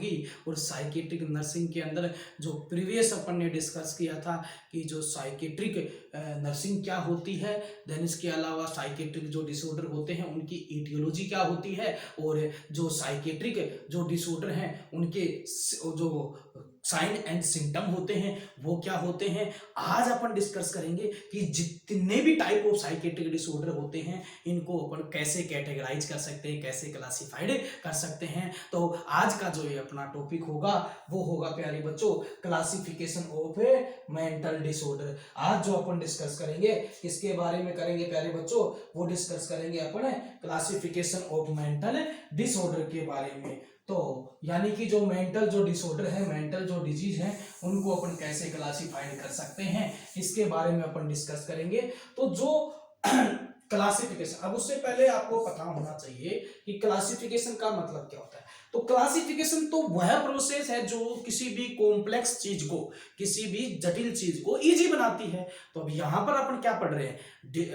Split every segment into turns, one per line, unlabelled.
होगी। और psychiatric nursing के अंदर जो प्रीवियस अपन ने डिस्कस किया था कि जो साइकेट्रिक नर्सिंग क्या होती है, देन इसके अलावा साइकेट्रिक जो डिसऑर्डर होते हैं उनकी ईटियोलॉजी क्या होती है, और जो साइकेट्रिक जो डिसऑर्डर हैं उनके जो साइन एंड सिम्टम होते हैं वो क्या होते हैं। आज अपन डिस्कस करेंगे कि जितने भी टाइप ऑफ साइकेट्रिक डिसऑर्डर होते हैं इनको अपन कैसे कैटेगराइज कर सकते हैं, कैसे क्लासिफाइड कर सकते हैं। तो आज का जो ये अपना टॉपिक होगा वो होगा प्यारे बच्चों क्लासिफिकेशन ऑफ मेंटल डिसऑर्डर। आज जो अपन डिस्कस करेंगे किसके बारे में करेंगे प्यारे बच्चों, वो डिस्कस करेंगे अपन क्लासिफिकेशन ऑफ मेंटल डिसऑर्डर के बारे में। तो यानी कि जो मेंटल जो डिसऑर्डर है, मेंटल जो डिजीज है, उनको अपन कैसे क्लासिफाइड कर सकते हैं इसके बारे में अपन डिस्कस करेंगे। तो जो क्लासिफिकेशन, अब उससे पहले आपको पता होना चाहिए कि क्लासिफिकेशन का मतलब क्या होता है। तो क्लासिफिकेशन तो वह प्रोसेस है जो किसी भी कॉम्प्लेक्स चीज को, किसी भी जटिल चीज को इजी बनाती है। तो अब यहां पर अपन क्या पढ़ रहे हैं,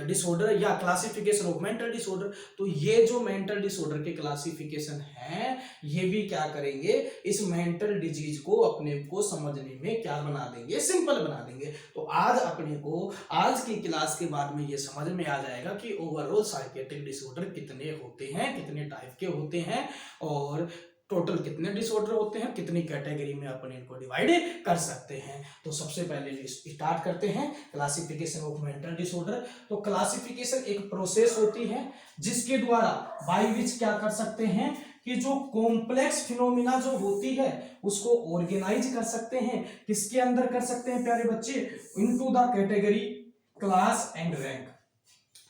डिसऑर्डर या क्लासिफिकेशन ऑफ मेंटल डिसऑर्डर। तो ये जो मेंटल डिसऑर्डर के क्लासिफिकेशन है ये भी क्या करेंगे, इस मेंटल डिजीज को अपने को समझने में क्या बना देंगे, सिंपल बना देंगे। तो आज अपने को आज की क्लास के बाद में ये समझ में आ जाएगा कि ओवरऑल साइकेट्रिक डिसऑर्डर कितने होते हैं, कितने टाइप के होते हैं, और टोटल कितने डिसऑर्डर होते हैं, कितनी कैटेगरी में अपन इनको डिवाइड कर सकते हैं। तो सबसे पहले स्टार्ट करते हैं क्लासिफिकेशन ऑफ मेंटल डिसऑर्डर। तो क्लासिफिकेशन एक प्रोसेस होती है जिसके द्वारा बाय विच क्या कर सकते हैं कि जो कॉम्प्लेक्स फिनोमिना जो होती है उसको ऑर्गेनाइज कर सकते हैं। किसके अंदर कर सकते हैं प्यारे बच्चे, into the category, class and rank.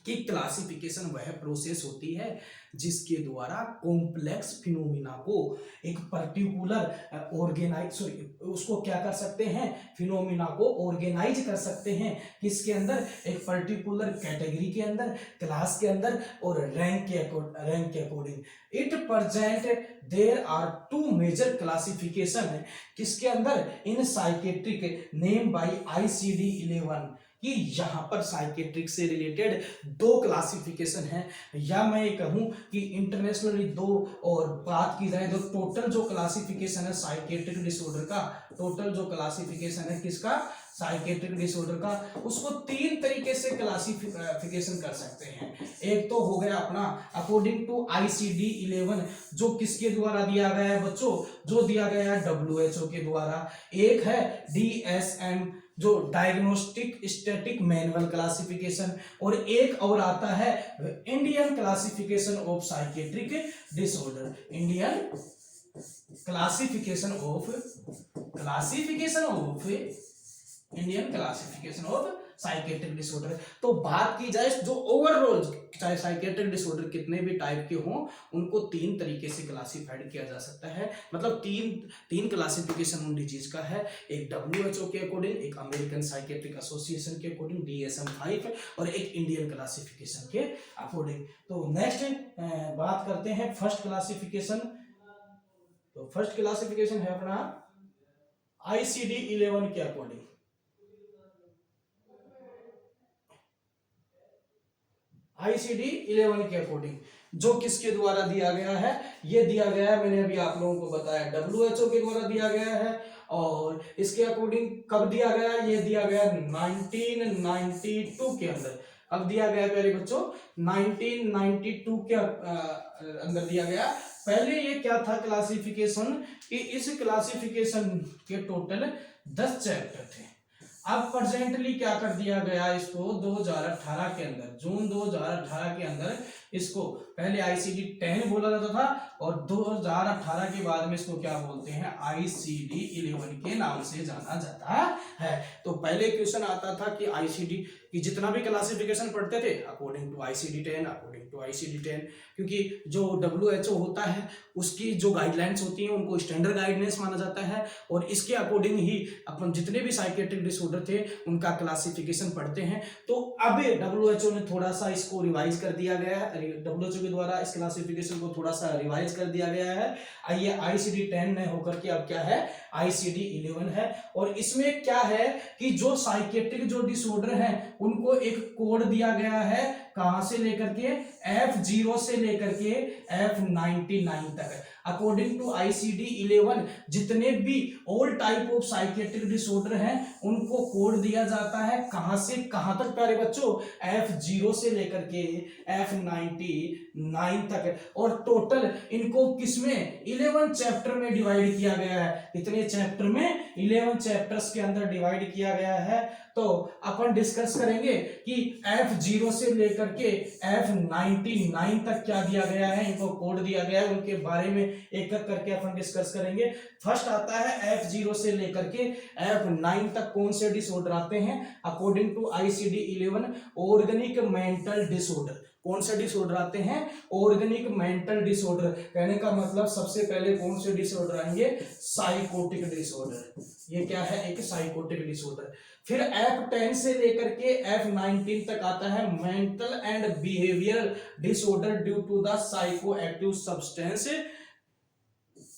कि क्लासिफिकेशन वह प्रोसेस होती है जिसके द्वारा कॉम्प्लेक्स फिनोमिना को एक पर्टिकुलर उसको क्या कर सकते हैं, फिनोमिना को ऑर्गेनाइज कर सकते हैं। किसके अंदर, एक पर्टिकुलर कैटेगरी के अंदर, क्लास के अंदर और रैंक के according. It present there are two major classification, किसके अंदर, इन साइकेट्रिक नेम बाय ICD-11, कि यहां पर साइकेट्रिक से रिलेटेड दो क्लासिफिकेशन है, या मैं ये कहूं कि इंटरनेशनली दो, और बात की जाए तो टोटल जो क्लासिफिकेशन है साइकेट्रिक डिसऑर्डर का, टोटल जो क्लासिफिकेशन है किसका, साइकेट्रिक डिसऑर्डर का, उसको तीन तरीके से क्लासिफिकेशन कर सकते हैं। एक तो हो गया अपना अकॉर्डिंग टू ICD-11 जो किसके द्वारा दिया गया है बच्चों, जो दिया गया है WHO के द्वारा। एक है DSM जो डायग्नोस्टिक स्टैटिक मैनुअल क्लासिफिकेशन, और एक और आता है Indian classification of psychiatric disorder, Indian classification of Indian classification of psychiatric disorder. तो बात की जाए जो ओवरऑल चाहे साइकेट्रिक डिसऑर्डर कितने भी टाइप के हों उनको तीन तरीके से क्लासिफाइड किया जा सकता है। मतलब तीन क्लासिफिकेशन उन डिजीज का है, एक WHO के अकॉर्डिंग, एक अमेरिकन साइकेट्रिक एसोसिएशन के अकॉर्डिंग DSM-5, और एक इंडियन क्लासिफिकेशन के अकॉर्डिंग। तो नेक्स्ट बात करते हैं फर्स्ट क्लासिफिकेशन। तो फर्स्ट क्लासिफिकेशन है अपना ICD-11 के अकॉर्डिंग। ICD-11 के अकॉर्डिंग जो किसके द्वारा दिया गया है, ये दिया गया है, मैंने अभी आप लोगों को बताया WHO के द्वारा दिया गया है। और इसके अकॉर्डिंग कब दिया गया, ये दिया गया 1992 के अंदर। अब दिया गया प्यारे बच्चों 1992 के अंदर दिया गया। पहले ये क्या था क्लासिफिकेशन, कि इस क्लासिफिकेशन के टोटल 10 चैप्टर थे। अब प्रेजेंटली क्या कर दिया गया, इसको 2018 के अंदर, जून 2018 के अंदर इसको पहले ICD-10 बोला जाता था, और 2018 के बाद में इसको क्या बोलते हैं, ICD-11 के नाम से जाना जाता है। तो पहले क्वेश्चन आता था कि ICD की जितना भी क्लासिफिकेशन पढ़ते थे अकॉर्डिंग टू ICD-10, क्योंकि जो WHO होता है उसकी जो गाइडलाइंस होती हैं उनको स्टैंडर्ड गाइडलाइंस माना जाता है, और इसके अकॉर्डिंग ही अपन जितने भी साइकेट्रिक डिसऑर्डर थे उनका क्लासिफिकेशन पढ़ते हैं। तो अब WHO ने थोड़ा सा इसको रिवाइज कर दिया गया है, WHO के द्वारा इस क्लासिफिकेशन को थोड़ा सा रिवाइज कर दिया गया है। ये ICD-10 ने होकर के अब क्या है, ICD-11 है। और इसमें क्या है कि जो साइकेट्रिक जो डिसऑर्डर है उनको एक कोड दिया गया है, कहां से लेकर के F0 से लेकर के F99 तक। अकॉर्डिंग टू ICD-11 जितने भी all type of psychiatric disorder हैं उनको कोड दिया जाता है कहां से कहां तक प्यारे बच्चों, F0 से लेकर के F99 तक। और टोटल इनको किसमें 11 चैप्टर में डिवाइड किया गया है। कितने चैप्टर में? 11 चैप्टर्स के अंदर डिवाइड किया गया है। तो अपन डिस्कस करेंगे कि F0 से लेकर के F99 तक क्या दिया गया है, इनको कोड दिया गया है, उनके बारे में एक एक करके अपन डिस्कस करेंगे। फर्स्ट आता है F0 से लेकर के F9 तक कौन से डिसऑर्डर आते हैं according to ICD-11, organic mental disorder. कौन से डिसऑर्डर आते हैं? Organic mental disorder. कहने का मतलब सबसे पहले कौन से डिसऑर्डर आएंगे? Psychotic disorder. ये क्या है? एक साइकोटिक डिसऑर्डर। फिर F10 से लेकर के F19 तक आता है mental and behavioural disorder due to the psychoactive substance,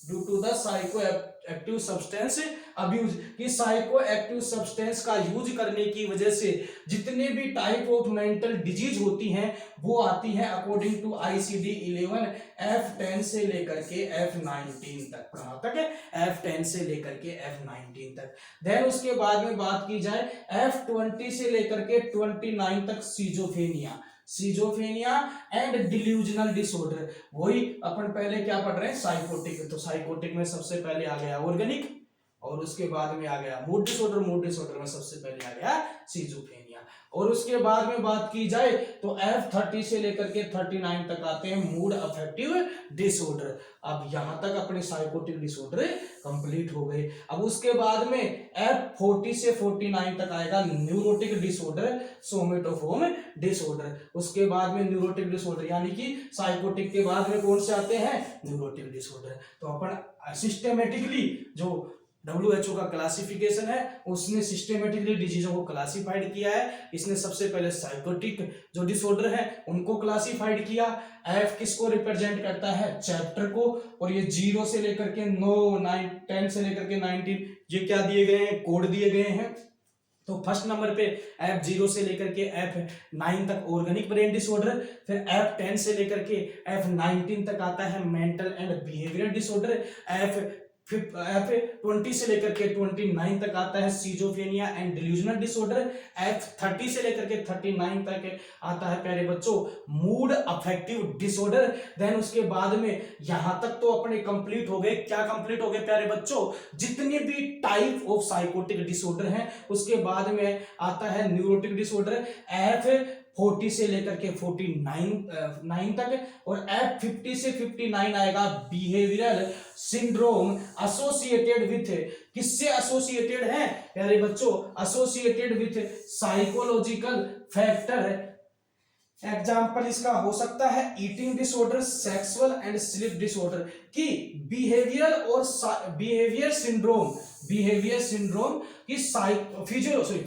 due to the psychoactive substance abuse. कि साइकोएक्टिव सब्सटेंस का यूज करने की वजह से जितने भी टाइप ऑफ मेंटल डिजीज होती हैं वो आती है अकॉर्डिंग टू ICD-11 F10 से लेकर के F19 तक। कहां तक है? F10 से लेकर के F19 तक। देन उसके बाद में बात की जाए F20 से लेकर के 29 तक सीजोफेनिया, सीजोफेनिया एंड डिल्यूजनल डिसऑर्डर। वही अपन पहले क्या पढ़ रहे हैं? साइकोटिक। तो साइकोटिक में सबसे पहले आ गया ऑर्गेनिक और उसके बाद में आ गया मूड डिसऑर्डर, मूड डिसऑर्डर में सबसे पहले आ गया सीजोफेनिया। और उसके बाद में बात की जाए तो F30 से लेकर के 39 तक आते हैं मूड अफेक्टिव डिसऑर्डर। अब यहां तक अपने साइकोटिक डिसऑर्डर कंप्लीट हो गए। अब उसके बाद में F40 से 49 तक आएगा न्यूरोटिक डिसऑर्डर, सोमेटोफोम डिसऑर्डर। उसके बाद में न्यूरोटिक डिसऑर्डर यानी कि साइकोटिक के बाद में कौन से आते हैं? Neurotic disorder. तो अपन सिस्टेमेटिकली जो WHO का क्लासिफिकेशन है उसने सिस्टेमेटिकली डिजीजों को क्लासिफाइड किया है। इसने सबसे पहले साइकोटिक जो डिसऑर्डर है उनको क्लासिफाइड किया। F किसको रिप्रेजेंट करता है? चैप्टर को। और ये 0 से लेकर के 9, 9, 10 से लेकर के 19 ये क्या दिए गए हैं? कोड दिए गए हैं। तो फर्स्ट नंबर पे F0 से लेकर के F9 तक ऑर्गेनिक ब्रेन डिसऑर्डर। फिर F10 से लेकर के F19 तक आता है mental and behavioural disorder. F20 से लेकर के 29 तक आता है सीजोफेनिया एंड डिल्यूजनल डिसऑर्डर। F30 से लेकर के 39 तक आता है प्यारे बच्चों मूड अफेक्टिव डिसऑर्डर। देन उसके बाद में यहां तक तो अपने कंप्लीट हो गए। क्या कंप्लीट हो गए प्यारे बच्चों? जितने भी टाइप ऑफ साइकोटिक डिसऑर्डर हैं। उसके बाद में आता है न्यूरोटिक डिसऑर्डर F40 से लेकर के 49 तक। और F50 से 59 आएगा बिहेवियरल सिंड्रोम एसोसिएटेड विथ, किससे एसोसिएटेड है प्यारे बच्चों? Associated with psychological factor. Example इसका हो सकता है eating disorder, sexual and sleep disorder. कि बिहेवियर और बिहेवियर सिंड्रोम की फिजियोलॉजी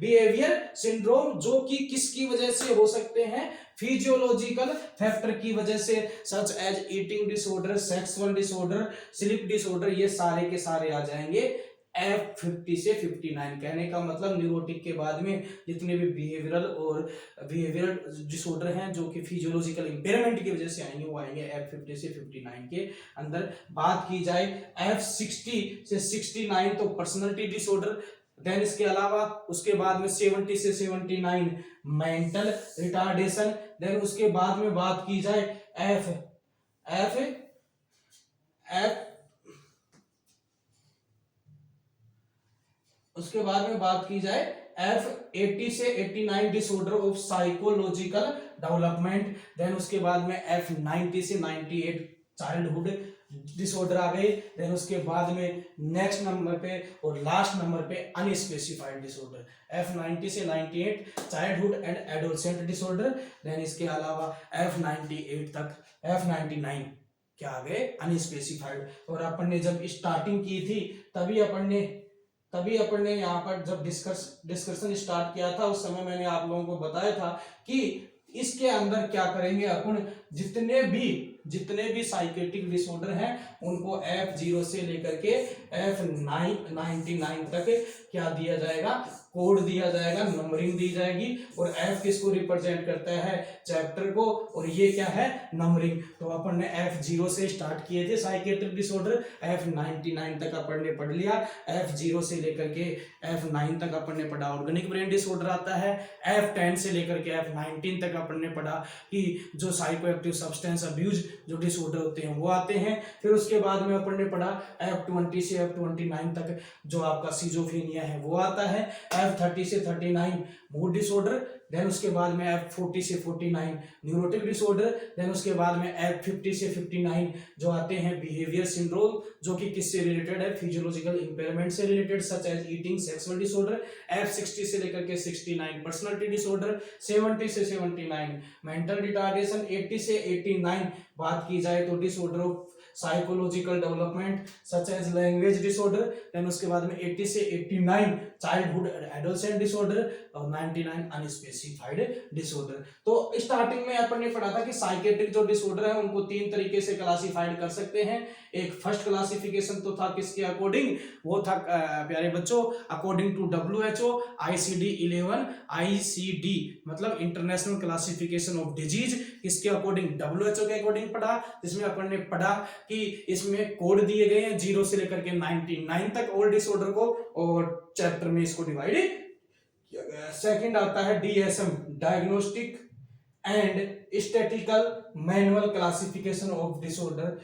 बिहेवियर सिंड्रोम जो कि किसकी वजह से हो सकते हैं? फिजियोलॉजिकल फैक्टर की वजह से, such as eating disorder, sexual disorder, sleep disorder, ये सारे के सारे आ जाएंगे F50 से 59। कहने का मतलब न्यूरोटिक के बाद में जितने भी बिहेवियरल डिसऑर्डर हैं जो कि फिजियोलॉजिकल इंपेयरमेंट की वजह से आएंगे वो आएंगे F50 से 59 के अंदर। बात की जाए F60 से 69 तो पर्सनालिटी डिसऑर्डर। देन इसके अलावा उसके बाद में 70 से 79 मेंटल रिटार्डेशन। देन उसके बाद में बात की जाए उसके बाद में बात की जाए F80 से 89 disorder of psychological development. Then उसके बाद में F90 से 98 चाइल्डहुड डिसऑर्डर आ गई। देन उसके बाद में नेक्स्ट नंबर पे और लास्ट नंबर पे अनस्पेसिफाइड डिसऑर्डर। F90 से 98 childhood and adolescent disorder. Then इसके अलावा F98 तक F99 क्या आ गए? अनस्पेसिफाइड। और अपन ने जब स्टार्टिंग की थी तभी अपन ने यहाँ पर जब डिस्कशन स्टार्ट किया था उस समय मैंने आप लोगों को बताया था कि इसके अंदर क्या करेंगे अपन, जितने भी जितने भी साइकेट्रिक डिसऑर्डर हैं उनको F0 से लेकर के F99 तक क्या दिया जाएगा, कोड दिया जाएगा, नंबरिंग दी जाएगी। और F किसको रिप्रेजेंट करता है, चैप्टर को, और ये क्या है, नंबरिंग। तो अपन ने F0 से स्टार्ट किए थे साइकेट्रिक डिसऑर्डर, F99 तक अपन ने पढ़ लिया। F0 से लेकर के F9 तक अपन ने पढ़ा ऑर्गेनिक ब्रेन डिसऑर्डर आता है। F10 से लेकर के F19 तक अपन ने पढ़ा कि जो साइकोएक्टिव सब्सटेंस अब्यूज जो डिसऑर्डर होते हैं वो आते हैं। फिर उसके बाद में अपन ने पढ़ा F20 से F29 तक जो आपका सिजोफ्रेनिया है वो आता है। F30 से 39 मूड डिसऑर्डर, देन उसके बाद में F40 से 49 न्यूरोटिक डिसऑर्डर, देन उसके बाद में F50 से 59 जो आते हैं बिहेवियर सिंड्रोम, जो कि किससे रिलेटेड है, फिजियोलॉजिकल इंपेयरमेंट से related, such as eating, sexual disorder. F60 से लेकर के 69 पर्सनालिटी डिसऑर्डर, 70 से 79 मेंटल रिटार्डेशन, 80 से 89 बात की जाए तो disorder of psychological development such as language disorder, then उसके बाद में 80 से 89 चाइल्डहुड एडोलसेंट डिसऑर्डर और 99 अनस्पेसिफाइड डिसऑर्डर। तो स्टार्टिंग में अपन ने पढ़ा था कि साइकेट्रिक जो डिसऑर्डर है उनको तीन तरीके से क्लासिफाइड कर सकते हैं। एक फर्स्ट क्लासिफिकेशन तो था किसके अकॉर्डिंग, वो था प्यारे बच्चों according to WHO ICD-11 ICD मतलब इंटरनेशनल क्लासिफिकेशन ऑफ डिजीज, किसके अकॉर्डिंग, WHO के अकॉर्डिंग पढ़ा, जिसमें अपन ने पढ़ा कि इसमें कोड दिए गए हैं 0 से लेकर के 99 तक ऑल डिसऑर्डर को, और चैप्टर में इसको डिवाइड किया गया है। सेकंड आता है DSM diagnostic and statistical manual classification of disorder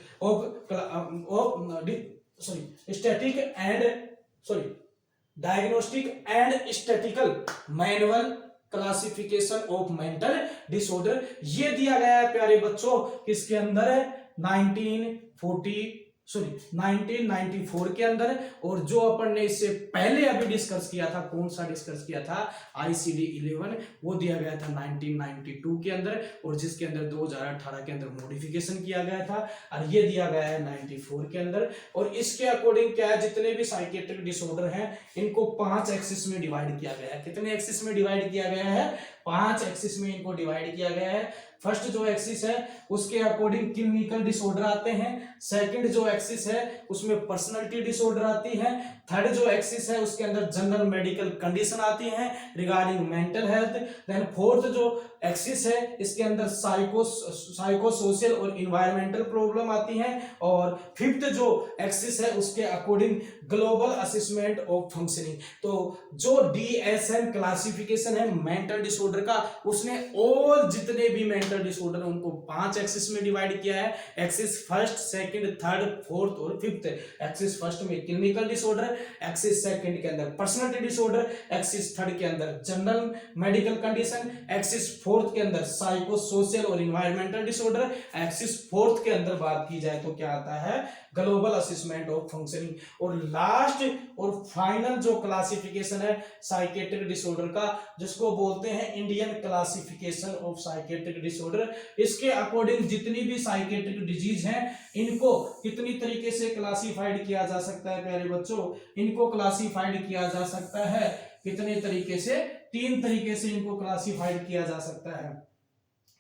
diagnostic and statistical manual classification of mental disorder. ये दिया गया है प्यारे बच्चों किसके अंदर है, 1994 के अंदर। और जो अपन ने इससे पहले अभी डिस्कस किया था, कौन सा डिस्कस किया था, ICD-11, वो दिया गया था 1992 के अंदर, और जिसके अंदर 2018 के अंदर मॉडिफिकेशन किया गया था, और ये दिया गया है 94 के अंदर। और इसके अकॉर्डिंग क्या है, जितने भी साइकेट्रिक डिसऑर्डर हैं इनको 5 एक्सिस में डिवाइड किया गया है। कितने एक्सिस में डिवाइड किया गया है, 5 एक्सिस में इनको डिवाइड किया गया है। फर्स्ट जो एक्सिस है उसके अकॉर्डिंग क्लिनिकल डिसऑर्डर आते हैं, सेकंड जो एक्सिस है उसमें पर्सनालिटी डिसऑर्डर आती है, थर्ड जो एक्सिस है उसके अंदर जनरल मेडिकल कंडीशन आती है regarding mental health, then fourth जो एक्सिस है इसके अंदर साइको सोशल और इन्वायरमेंटल प्रॉब्लम आती है, और फिफ्थ जो एक्सिस है उसके according global assessment of functioning. तो जो DSM क्लासिफिकेशन है मेंटल डिसऑर्डर का, उसने और जितने भी मेंटल डिसऑर्डर उनको 5 एक्सिस में डिवाइड किया है। Axis first, second, third, fourth और फिफ्थ। एक्सिस फर्स्ट में क्लिनिकल डिसऑर्डर, एक्सिस सेकंड के अंदर पर्सनालिटी डिसऑर्डर, एक्सिस थर्ड के अंदर general medical condition, axis fourth के अंदर साइको सोशल और इन्वायरमेंटल डिसऑर्डर, एक्सिस फोर्थ के अंदर बात की जाए तो क्या आता है, ग्लोबल असेसमेंट ऑफ फंक्शनिंग। और लास्ट और फाइनल जो क्लासिफिकेशन है साइकेट्रिक डिसऑर्डर का, जिसको बोलते हैं Indian classification of psychiatric disorder, इसके अकॉर्डिंग जितनी भी साइकेट्रिक डिजीज हैं इनको कितनी तरीके से क्लासिफाइड किया जा सकता है प्यारे बच्चों, इनको क्लासिफाइड किया जा सकता है कितने तरीके से, 3 तरीके से इनको क्लासिफाइड किया जा सकता है।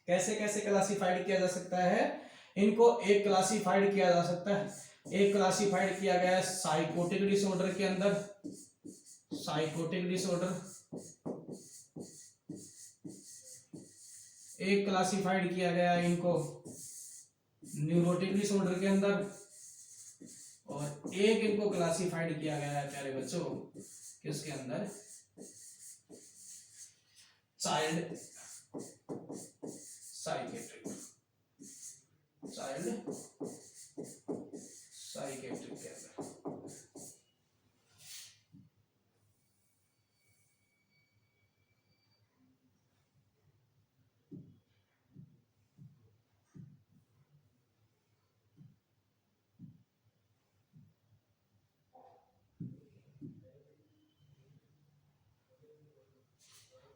कैसे कैसे क्लासिफाइड किया जा सकता है इनको, एक क्लासिफाइड किया जा सकता है, एक क्लासिफाइड किया गया है साइकोटिक डिसऑर्डर के अंदर, साइकोटिक डिसऑर्डर, एक क्लासिफाइड किया गया है इनको न्यूरोटिक डिसऑर्डर के अंदर, और एक इनको क्लासिफाइड किया गया है प्यारे बच्चों किसके अंदर, चाइल्ड साइकेट्रिक, चाइल्ड साइकेट्रिक के अंदर।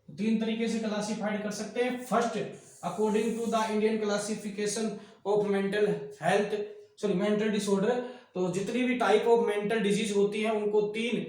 तीन तरीके से क्लासिफाइड कर सकते हैं। First, according to the Indian classification of mental health, sorry mental disorder, तो जितनी भी टाइप ऑफ मेंटल डिजीज होती है उनको 3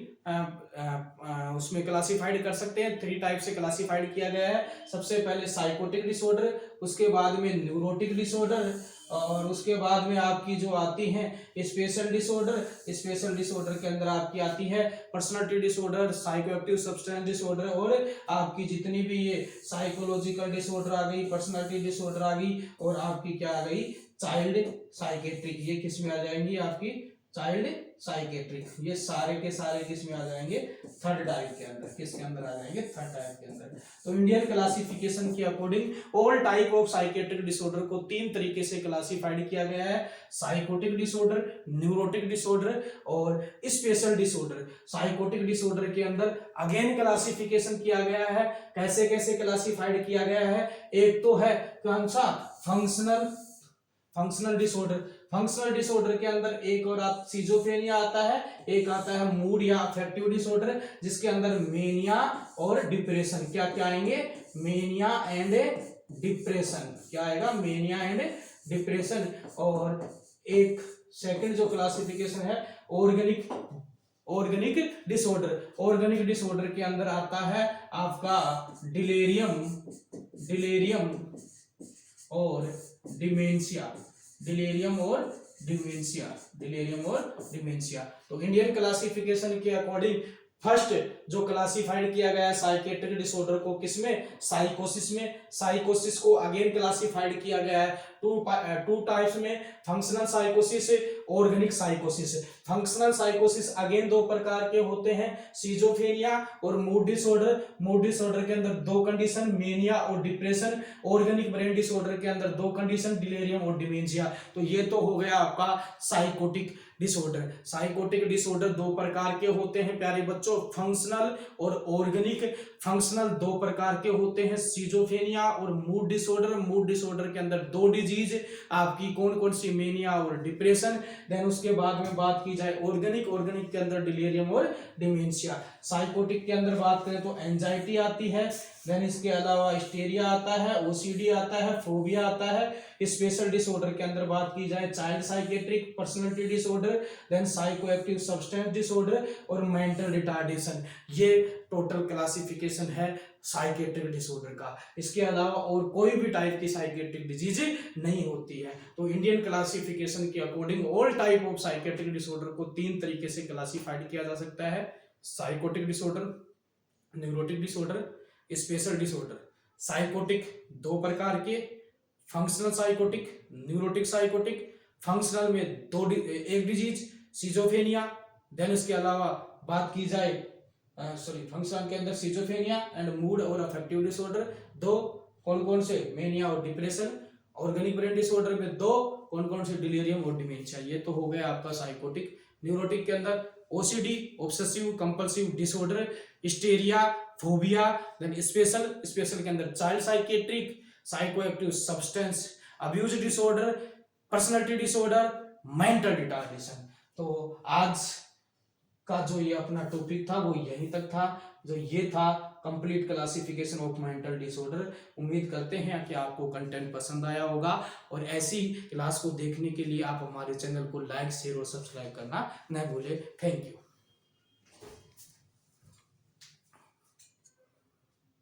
उसमें क्लासिफाइड कर सकते हैं। 3 टाइप से क्लासिफाइड किया गया है। सबसे पहले साइकोटिक डिसऑर्डर, उसके बाद में न्यूरोटिक डिसऑर्डर, और उसके बाद में आपकी जो आती हैं स्पेशल डिसऑर्डर, स्पेशल डिसऑर्डर के अंदर आपकी आती है personality disorder, psychoactive substance disorder, और आपकी जितनी भी ये साइकोलॉजिकल डिसऑर्डर आ गई, पर्सनालिटी डिसऑर्डर आ गई, और आपकी क्या आ गई चाइल्ड साइकेट्रिक, ये किस में आ जाएंगी आपकी चाइल्ड साइकेट्रिक, ये सारे के सारे किस में आ जाएंगे थर्ड टाइप के अंदर, किसके अंदर आ जाएंगे थर्ड टाइप के अंदर। तो इंडियन क्लासिफिकेशन के according all type of psychiatric disorder को 3 तरीके से क्लासिफाइड किया गया है, साइकोटिक डिसऑर्डर, न्यूरोटिक डिसऑर्डर और स्पेशल डिसऑर्डर। साइकोटिक डिसऑर्डर के अंदर अगेन क्लासिफिकेशन किया गया है, कैसे कैसे क्लासिफाइड किया गया है, एक तो है कौन सा फंक्शनल डिसऑर्डर, फंक्शनल डिसऑर्डर के अंदर एक और सिजोफ्रेनिया आता है, एक आता है मूड या अफेक्टिव डिसऑर्डर, जिसके अंदर मेनिया और डिप्रेशन, क्या क्या आएंगे मेनिया एंड डिप्रेशन, क्या आएगा मेनिया एंड डिप्रेशन। और एक सेकंड जो क्लासिफिकेशन है ऑर्गेनिक डिसऑर्डर, ऑर्गेनिक डिसऑर्डर के अंदर आता है आपका डिलेरियम और डिमेंशिया, डिलेरियम और डिमेंशिया। तो इंडियन क्लासिफिकेशन के अकॉर्डिंग फर्स्ट जो क्लासिफाइड किया गया है साइकेट्रिक डिसऑर्डर को किसमें साइकोसिस में, साइकोसिस को अगेन क्लासिफाइड किया गया है टू टाइप्स में, फंक्शनल साइकोसिस, ऑर्गेनिक साइकोसिस। फंक्शनल साइकोसिस अगेन 2 प्रकार के होते हैं, सिजोफ्रेनिया और मूड डिसऑर्डर। मूड डिसऑर्डर के अंदर 2 कंडीशन, मेनिया और डिप्रेशन। ऑर्गेनिक ब्रेन डिसऑर्डर के अंदर 2 कंडीशन, डिलेरियम और डिमेंशिया। तो ये तो हो गया आपका साइकोटिक डिसऑर्डर। साइकोटिक डिसऑर्डर 2 प्रकार के होते हैं प्यारे बच्चों, फंक्शनल और ऑर्गेनिक। फंक्शनल 2 प्रकार के होते हैं, सिजोफ्रेनिया और मूड डिसऑर्डर। मूड डिसऑर्डर के अंदर 2 डिजीज आपकी कौन कौन सी, मेनिया और डिप्रेशन। देन उसके बाद में बात की जाए ऑर्गेनिक के अंदर डिलेरियम और डिमेंशिया। साइकोटिक के अंदर बात करें तो एंजाइटी आती है, देन इसके अलावा हिस्टेरिया आता है, ओसीडी आता है, फोबिया आता है। स्पेशल डिसऑर्डर के अंदर बात की जाए child psychiatric, personality disorder, then psychoactive substance disorder और मेंटल रिटार्डेशन। ये टोटल क्लासिफिकेशन है साइकेट्रिक डिसऑर्डर का। इसके अलावा और कोई भी टाइप की साइकेट्रिक डिजीज नहीं होती है। तो इंडियन क्लासिफिकेशन के according all type of psychiatric disorder को 3 तरीके से क्लासिफाइड किया जा सकता है, psychotic disorder, neurotic disorder, special disorder. Psychotic 2 प्रकार के, functional psychotic, neurotic psychotic. Functional में एक डिजीज सिजोफ्रेनिया, देन इसके अलावा बात की जाए फंक्शनल के अंदर सिजोफ्रेनिया एंड मूड और अफेक्टिव डिसऑर्डर 2, कौन कौन से मेनिया और डिप्रेशन। ऑर्गेनिक ब्रेन डिसऑर्डर में 2, कौन कौन से डिलीरियम और डिमेंशिया। ये तो हो गया आपका साइकोटिक। न्यूरोटिक के अंदर OCD, obsessive compulsive disorder, hysteria, phobia. Then special के अंदर child psychiatric, psychoactive substance abuse disorder, personality disorder, mental retardation. तो आज का जो ये अपना टॉपिक था वो यहीं तक था, जो ये था complete classification of mental disorder. उम्मीद करते हैं कि आपको कंटेंट पसंद आया होगा, और ऐसी क्लास को देखने के लिए आप हमारे चैनल को लाइक, शेयर और सब्सक्राइब करना न भूलें। Thank you.